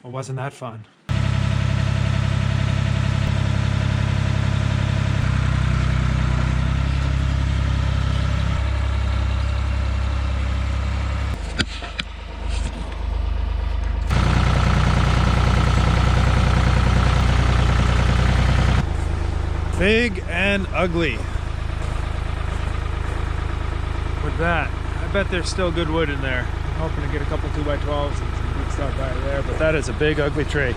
Well, wasn't that fun? Big and ugly. With that, I bet there's still good wood in there. I'm hoping to get a couple 2x12s and some good stuff by there, but that is a big ugly tree.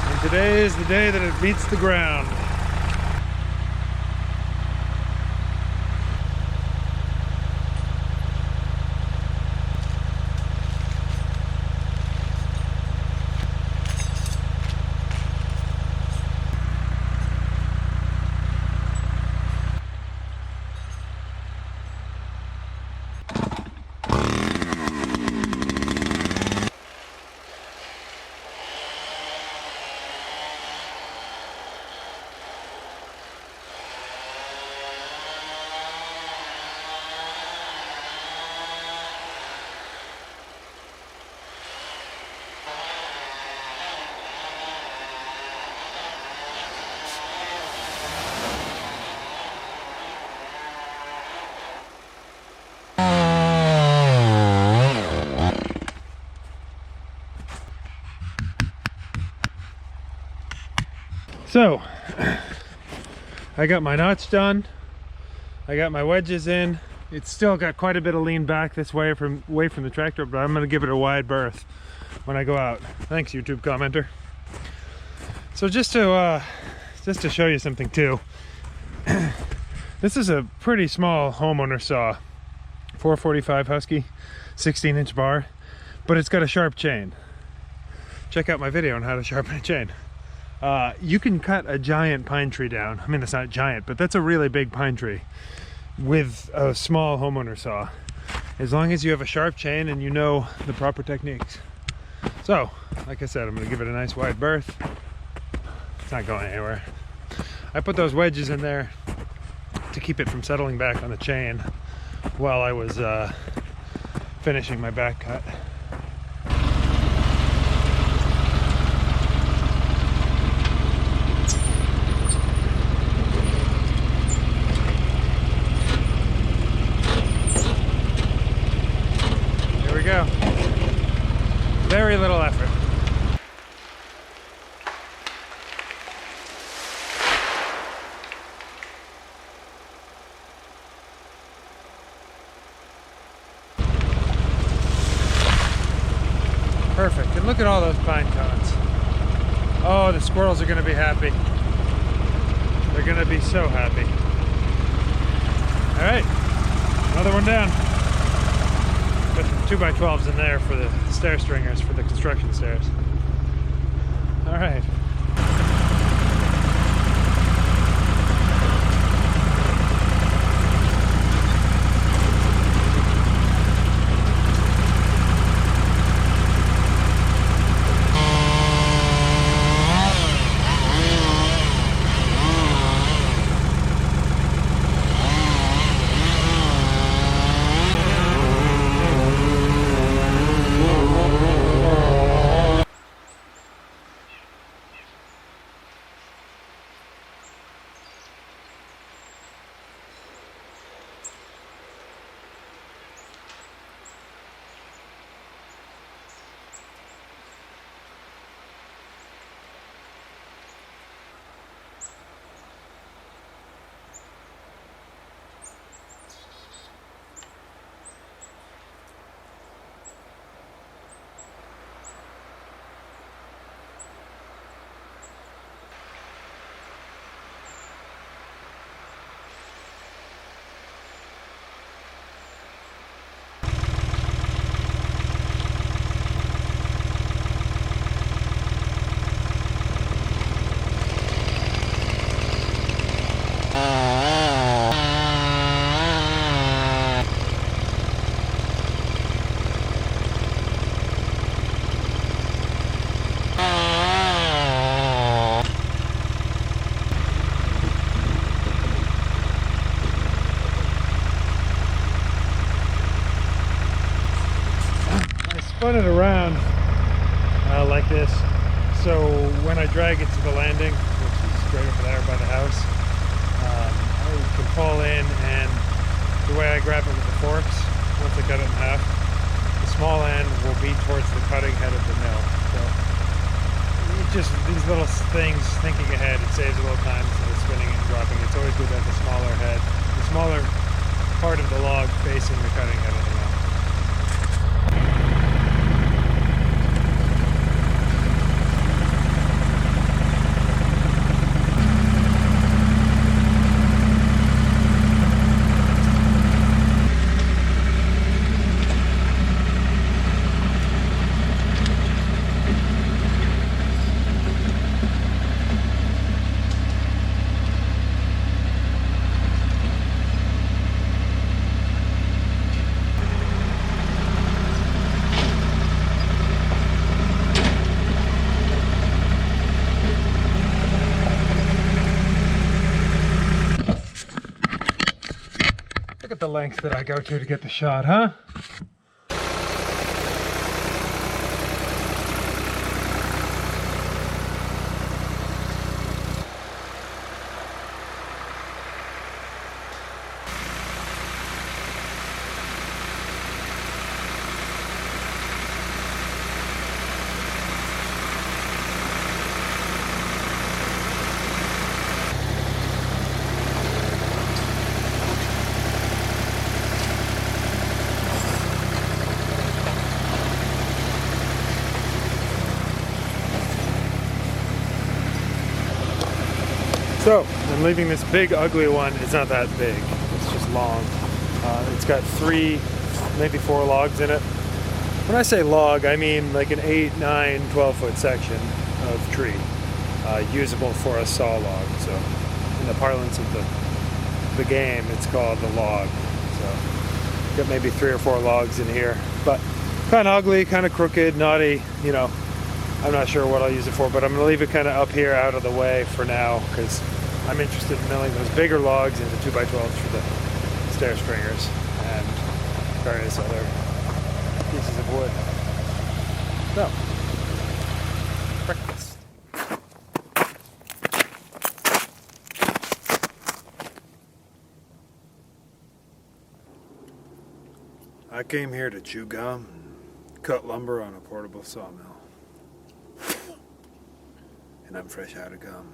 And today is the day that it meets the ground. So, I got my knots done, I got my wedges in. It's still got quite a bit of lean back this way away from the tractor, but I'm going to give it a wide berth when I go out. Thanks, YouTube commenter. So just to show you something too, this is a pretty small homeowner saw, 445 Husky, 16-inch bar, but it's got a sharp chain. Check out my video on how to sharpen a chain. You can cut a giant pine tree down. I mean, it's not giant, but that's a really big pine tree with a small homeowner saw, as long as you have a sharp chain and you know the proper techniques. So, like I said, I'm going to give it a nice wide berth. It's not going anywhere. I put those wedges in there to keep it from settling back on the chain while I was finishing my back cut. Go. Very little effort. Perfect. And look at all those pine cones. Oh, the squirrels are going to be happy. They're going to be so happy. All right, another one down. Put 2x12s in there for the stair stringers for the construction stairs. All right. spun it around like this, so when I drag it to the landing, which is right over there by the house, I can fall in, and the way I grab it with the forks, once I cut it in half, the small end will be towards the cutting head of the mill. So it just, these little things, thinking ahead, it saves a little time instead of spinning it and dropping. It's always good to have the smaller head, the smaller part of the log facing the cutting head of the mill. Look at the lengths that I go to get the shot, huh? So, I'm leaving this big ugly one. It's not that big, it's just long. It's got 3, maybe 4 logs in it. When I say log, I mean like an 8, 9, 12 foot section of tree, usable for a saw log. So, in the parlance of the game, it's called the log. So, got maybe 3 or 4 logs in here, but kind of ugly, kind of crooked, knotty, you know. I'm not sure what I'll use it for, but I'm going to leave it kind of up here out of the way for now, because I'm interested in milling those bigger logs into 2x12s for the stair stringers and various other pieces of wood. So, breakfast. I came here to chew gum and cut lumber on a portable sawmill. And I'm fresh out of gum.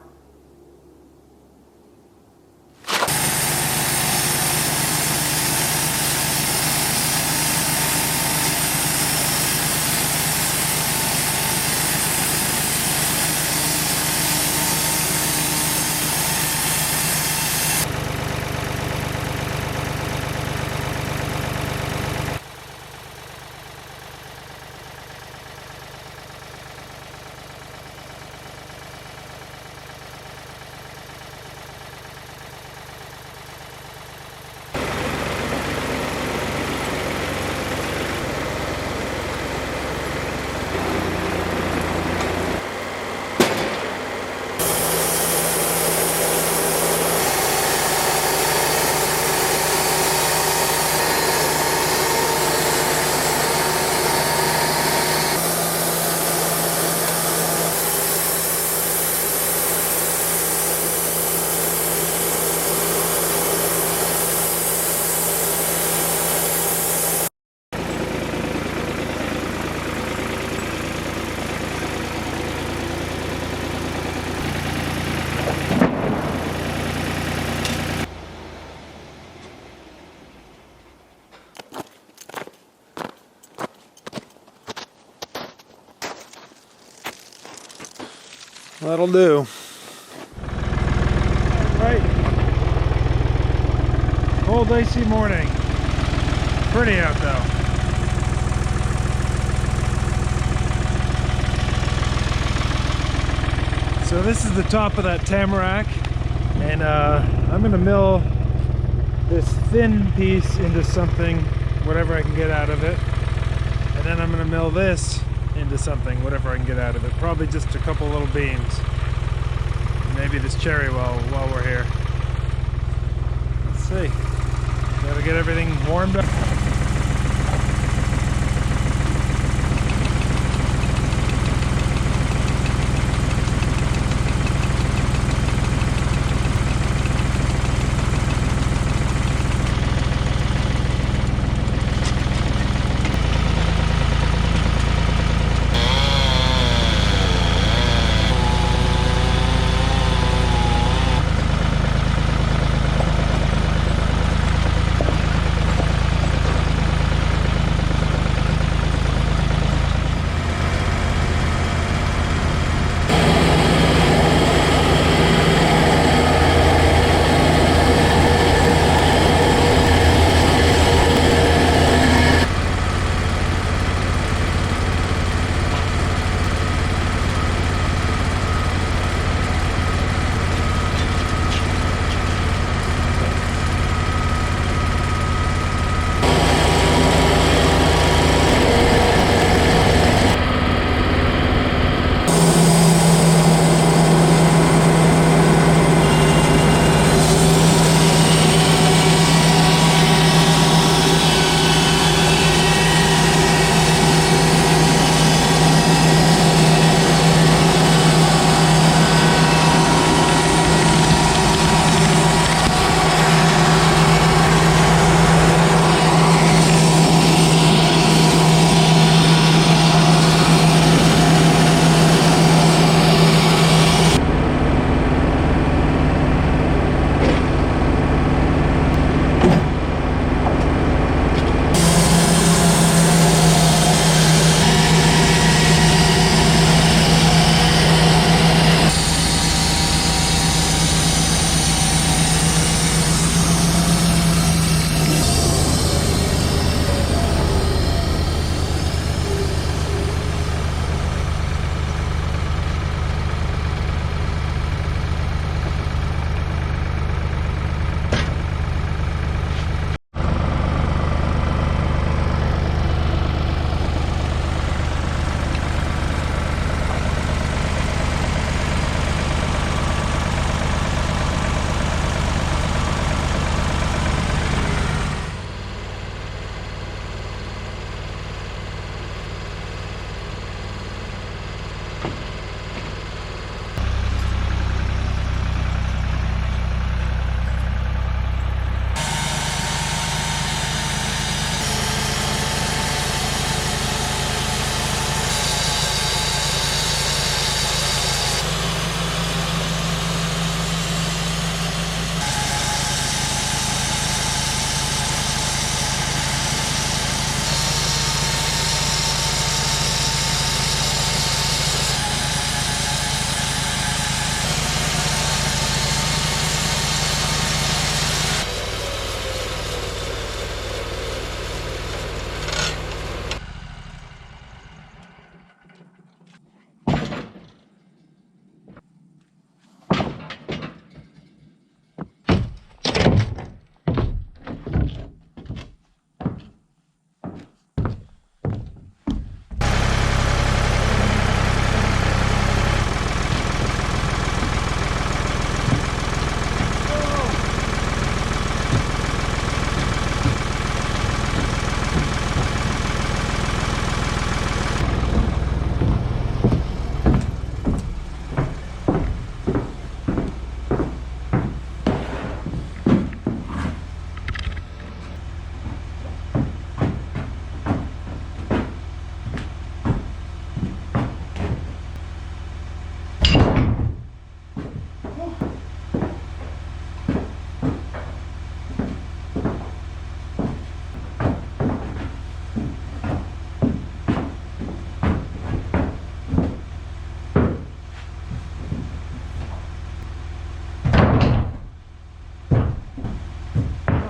That'll do. Right. Cold icy morning. Pretty out though. So this is the top of that tamarack, and I'm gonna mill this thin piece into something, whatever I can get out of it, and then I'm gonna mill this into something, whatever I can get out of it. Probably just a couple little beams. Maybe this cherry while we're here. Let's see. Gotta get everything warmed up.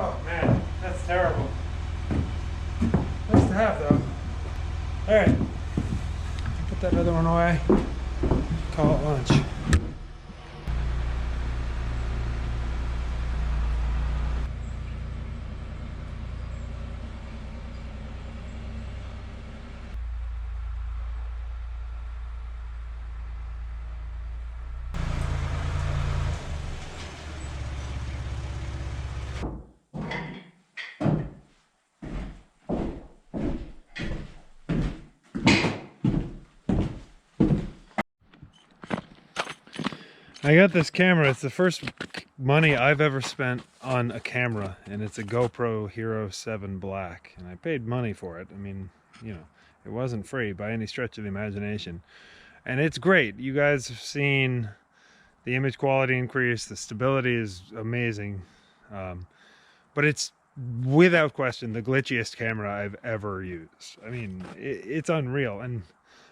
Oh man, that's terrible. Nice to have though. Alright, put that other one away. Call it lunch. I got this camera. It's the first money I've ever spent on a camera, and it's a GoPro Hero 7 Black, and I paid money for it. I mean, you know, it wasn't free by any stretch of the imagination, and it's great. You guys have seen the image quality increase. The stability is amazing, but it's without question the glitchiest camera I've ever used. I mean, it's unreal, and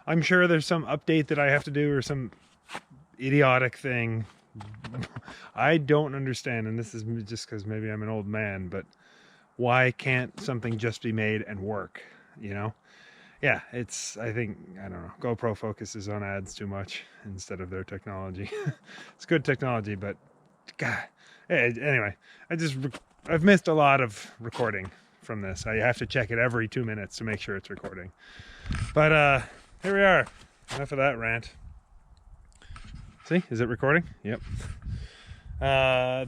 I'm sure there's some update that I have to do or some idiotic thing I don't understand, and this is just because maybe I'm an old man, but why can't something just be made and work, you know? Yeah, it's, I think, I don't know, GoPro focuses on ads too much instead of their technology. It's good technology, but God, anyway, I've missed a lot of recording from this. I have to check it every 2 minutes to make sure it's recording. But here we are. Enough of that rant. See, is it recording? Yep.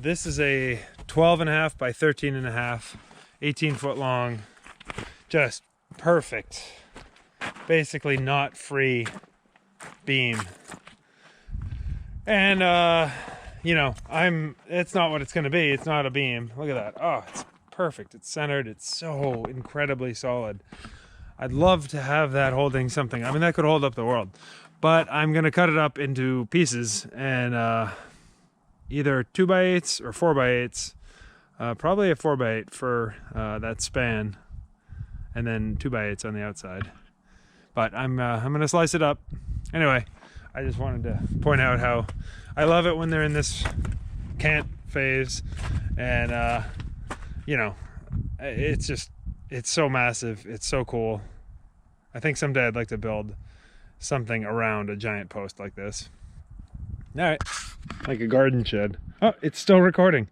This is a 12.5 by 13.5, 18-foot long, just perfect, basically not free beam. And you know, it's not what it's going to be. It's not a beam. Look at that. Oh, it's perfect. It's centered. It's so incredibly solid. I'd love to have that holding something. I mean, that could hold up the world. But I'm going to cut it up into pieces and either 2x8s or 4x8s. Probably a 4x8 for that span, and then 2x8s on the outside. But I'm going to slice it up. Anyway, I just wanted to point out how I love it when they're in this can't phase. And, you know, it's so massive. It's so cool. I think someday I'd like to build something around a giant post like this. All right, like a garden shed. Oh, it's still recording.